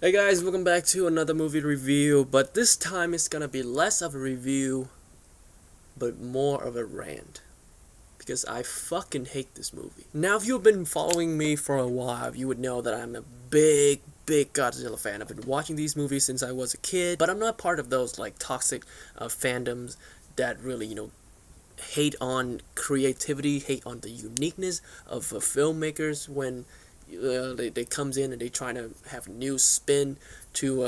Hey guys, welcome back to another movie review, but this time it's gonna be less of a review, but more of a rant. Because I fucking hate this movie. Now, if you've been following me for a while, you would know that I'm a big Godzilla fan. I've been watching these movies since I was a kid, but I'm not part of those, like, toxic fandoms that really, hate on creativity, hate on the uniqueness of filmmakers when they comes in and they trying to have a new spin to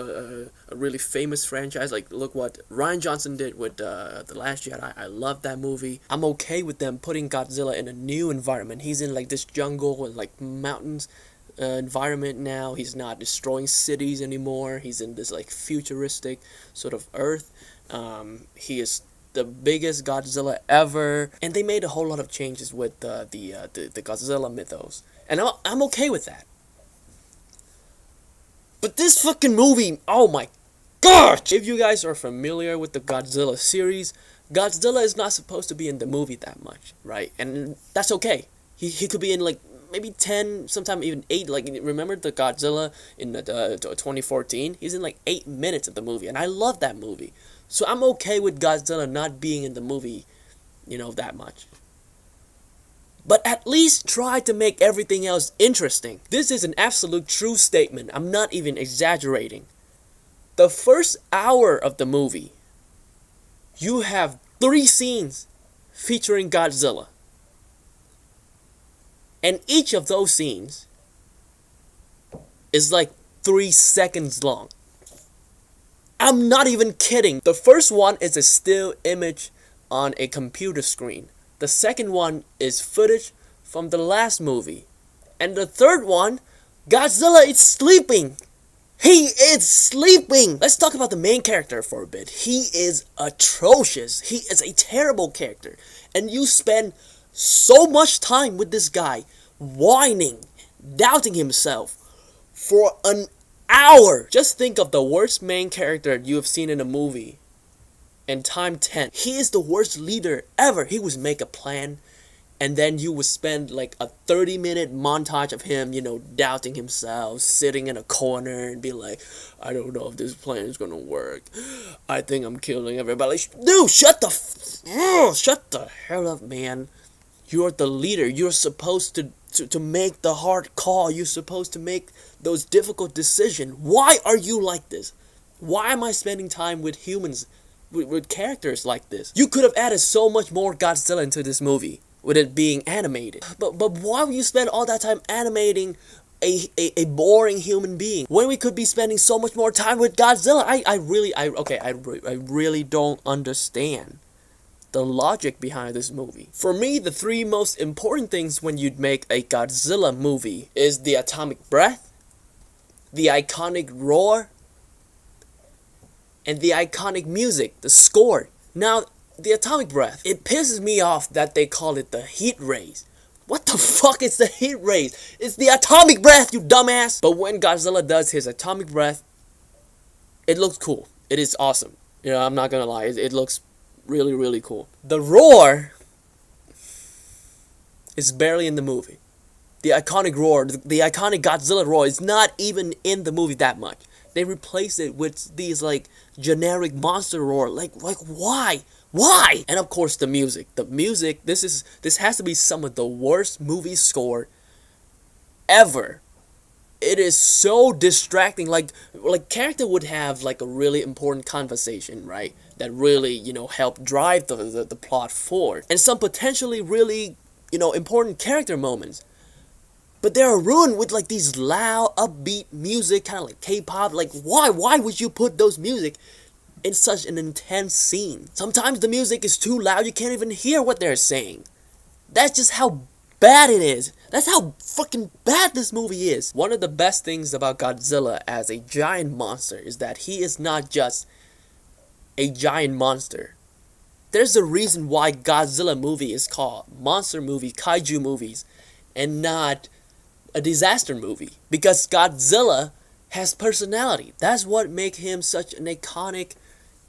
a really famous franchise. Like, look what Ryan Johnson did with The Last Jedi. I love that movie. I'm okay with them putting Godzilla in a new environment. He's in like this jungle and like mountains environment now. He's not destroying cities anymore. He's in this like futuristic sort of Earth. He is the biggest Godzilla ever, and they made a whole lot of changes with the Godzilla mythos, and I'm okay with that. But this fucking movie, oh my gosh! If you guys are familiar with the Godzilla series, Godzilla is not supposed to be in the movie that much, right? And that's okay. He could be in like maybe 10, sometime even 8. Like, remember the Godzilla in the 2014? He's in like 8 minutes of the movie, and I love that movie. So I'm okay with Godzilla not being in the movie, that much. But at least try to make everything else interesting. This is an absolute true statement. I'm not even exaggerating. The first hour of the movie, you have 3 scenes featuring Godzilla. And each of those scenes is like 3 seconds long. I'm not even kidding. The first one is a still image on a computer screen. The second one is footage from the last movie. And the third one, Godzilla is sleeping. He is sleeping. Let's talk about the main character for a bit. He is atrocious. He is a terrible character. And you spend so much time with this guy whining, doubting himself for an hour. Just think of the worst main character you have seen in a movie and time 10. He is the worst leader ever. He would make a plan, and then you would spend like a 30-minute montage of him, doubting himself, sitting in a corner and be like, I don't know if this plan is gonna work. I think I'm killing everybody. Dude, shut the hell up, man. You're the leader. You're supposed to make the hard call. You're supposed to make those difficult decisions. Why are you like this? Why am I spending time with humans, with characters like this? You could have added so much more Godzilla into this movie with it being animated. But why would you spend all that time animating a boring human being when we could be spending so much more time with Godzilla? I really don't understand the logic behind this movie. For me, the 3 most important things when you'd make a Godzilla movie is the atomic breath, the iconic roar, and the iconic music, the score. Now, the atomic breath, it pisses me off that they call it the heat rays. What the fuck is the heat rays? It's the atomic breath, you dumbass! But when Godzilla does his atomic breath, it looks cool. It is awesome. I'm not gonna lie, it looks really, really cool. The roar is barely in the movie. The iconic roar, the iconic Godzilla roar is not even in the movie that much. They replace it with these like generic monster roar. Like why? Why? And of course the music. The music, this has to be some of the worst movie score ever. It is so distracting. Like character would have like a really important conversation, right? That really, help drive the plot forward. And some potentially really, important character moments. But they are ruined with like these loud, upbeat music, kind of like K-pop. Like, why? Why would you put those music in such an intense scene? Sometimes the music is too loud, you can't even hear what they're saying. That's just how bad it is. That's how fucking bad this movie is. One of the best things about Godzilla as a giant monster is that he is not just a giant monster. There's a reason why Godzilla movie is called monster movie, kaiju movies, and not a disaster movie. Because Godzilla has personality. That's what makes him such an iconic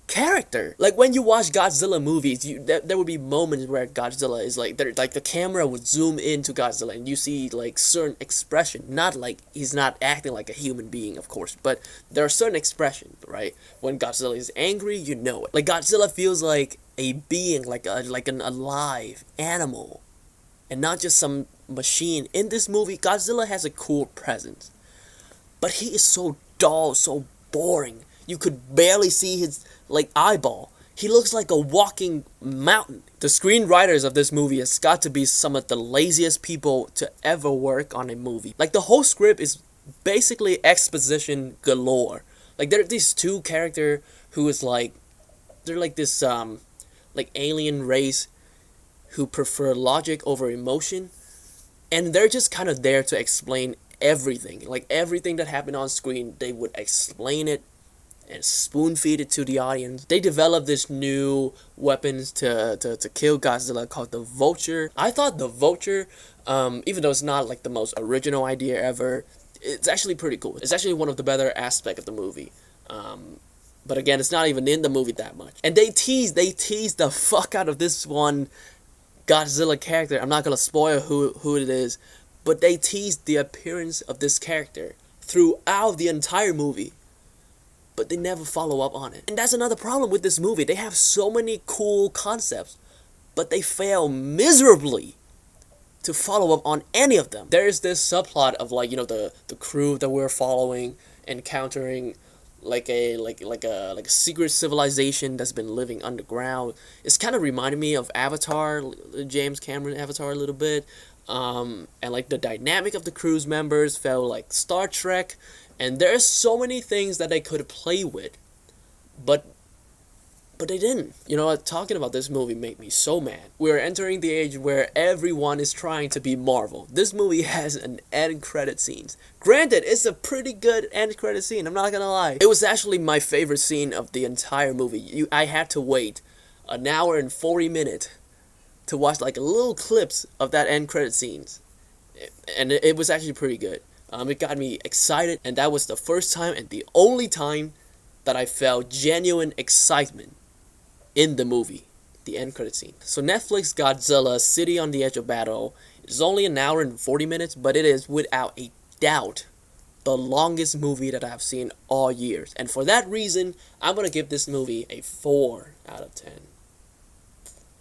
character. Like when you watch Godzilla movies, there would be moments where Godzilla is like, the camera would zoom into Godzilla and you see like certain expression. Not like he's not acting like a human being, of course, but there are certain expressions, right? When Godzilla is angry, you know it. Like Godzilla feels like a being, like an alive animal, and not just some machine. In this movie, Godzilla has a cool presence, but he is so dull, so boring. You could barely see his like eyeball. He looks like a walking mountain. The screenwriters of this movie has got to be some of the laziest people to ever work on a movie. Like the whole script is basically exposition galore. Like there are these two characters who is like, they're like this like alien race who prefer logic over emotion, and they're just kind of there to explain everything. Like everything that happened on screen, they would explain it and spoon feed it to the audience. They developed this new weapons to kill Godzilla called the Vulture. I thought the Vulture, even though it's not like the most original idea ever, it's actually pretty cool. It's actually one of the better aspects of the movie. But again, it's not even in the movie that much. And they tease the fuck out of this one Godzilla character. I'm not gonna spoil who it is, but they tease the appearance of this character throughout the entire movie, but they never follow up on it. And that's another problem with this movie. They have so many cool concepts, but they fail miserably to follow up on any of them. There is this subplot of like, you know, the crew that we're following encountering like a secret civilization that's been living underground. It's kind of reminded me of Avatar, James Cameron Avatar a little bit. And like the dynamic of the crew's members felt like Star Trek. And there's so many things that they could play with, but they didn't. You know what? Talking about this movie made me so mad. We're entering the age where everyone is trying to be Marvel. This movie has an end credit scenes. Granted, it's a pretty good end credit scene, I'm not gonna lie. It was actually my favorite scene of the entire movie. I had to wait an hour and 40 minutes to watch like little clips of that end credit scenes. And it was actually pretty good. It got me excited, and that was the first time and the only time that I felt genuine excitement in the movie, the end credit scene. So Netflix Godzilla City on the Edge of Battle is only an hour and 40 minutes, but it is without a doubt the longest movie that I've seen all years. And for that reason, I'm going to give this movie a 4 out of 10.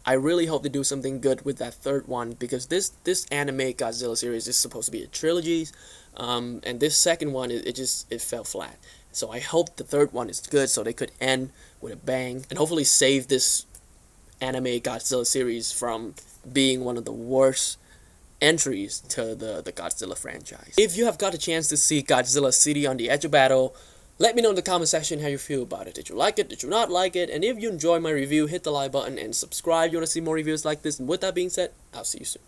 I really hope they do something good with that third one, because this anime Godzilla series is supposed to be a trilogy, and this second one, it fell flat. So I hope the third one is good, so they could end with a bang, and hopefully save this anime Godzilla series from being one of the worst entries to the Godzilla franchise. If you have got a chance to see Godzilla City on the Edge of Battle, let me know in the comment section how you feel about it. Did you like it? Did you not like it? And if you enjoyed my review, hit the like button and subscribe. You want to see more reviews like this. And with that being said, I'll see you soon.